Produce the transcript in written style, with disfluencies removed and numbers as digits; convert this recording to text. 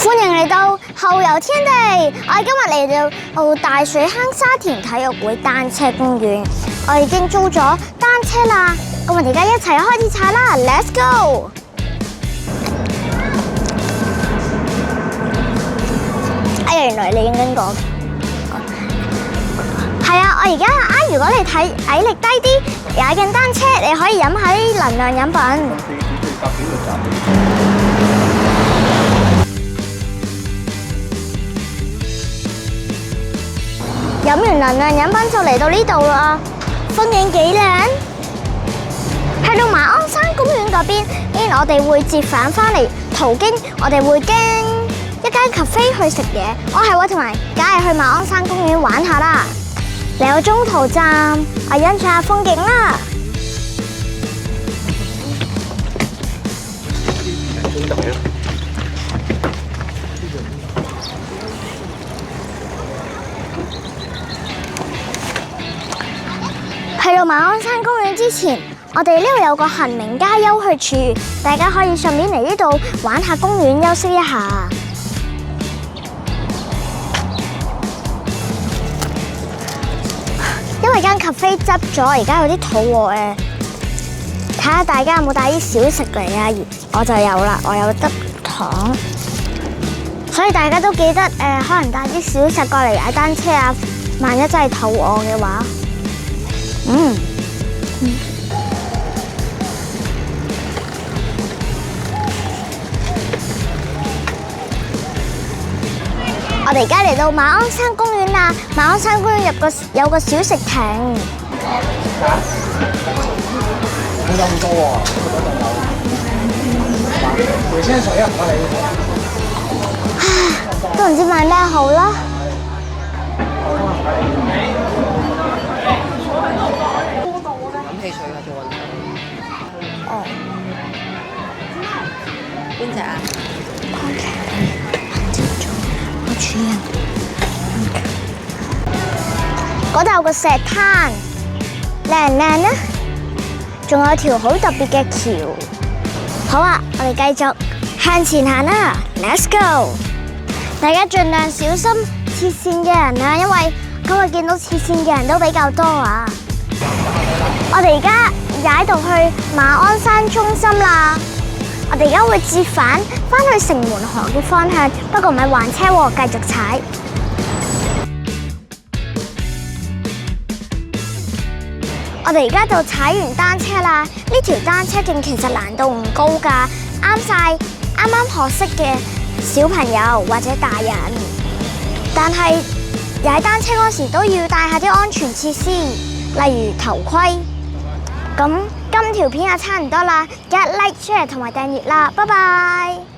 歡迎嚟到後遊天地，我哋今日嚟到大水坑沙田體育會單車公園，我已經租咗單車啦，咁我哋而家一齊開始踩啦 ，Let's go！ 哎呀，原來你影緊我，係啊，我而家如果你睇矮力低啲，踩緊單車，你可以飲下啲能量飲品。飲完能量飲品就嚟到呢度啦，風景幾靚。去到馬鞍山公園嗰邊，我哋會折返返嚟，途經我哋會經一間 cafe 去食嘢。係喎，同埋梗係去馬鞍山公園玩下啦。嚟到中途站，我欣賞下風景啦。去到馬鞍山公園之前，我哋呢度有個行明街休憩處，大家可以順便嚟呢度玩下公園，休息一下。因為間 cafe 執咗，而家有啲肚餓誒，睇下大家有冇帶啲小食嚟啊？我就有啦，我有得糖，所以大家都記得可能帶啲小食過嚟踩單車啊。萬一真係肚餓嘅話。我哋而家嚟到馬鞍山公園啦，馬鞍山公園有個小食亭。冇咁多喎，回青水啊，唔該你。都唔知買咩好啦。飲汽水啊，做運動。哦。邊隻啊？我主人。嗰度有個石灘，靚唔靚啊？仲有條好特別嘅橋。好啊，我哋繼續向前行啦 ，Let's go！ 大家盡量小心切線嘅人啊，因為今日見到切線嘅人都比較多啊。我哋而家踩到去馬鞍山中心啦，我哋而家會折返去城門河嘅方向，不過唔係環車喎，繼續踩。我哋而家就踩完單車啦，呢條單車徑其實難度唔高㗎，啱晒啱啱學識嘅小朋友或者大人。但係踩單車嗰時都要帶下啲安全設施，例如頭盔。咁今條片就差唔多啦，記得 like、share 同埋訂閱啦，拜拜。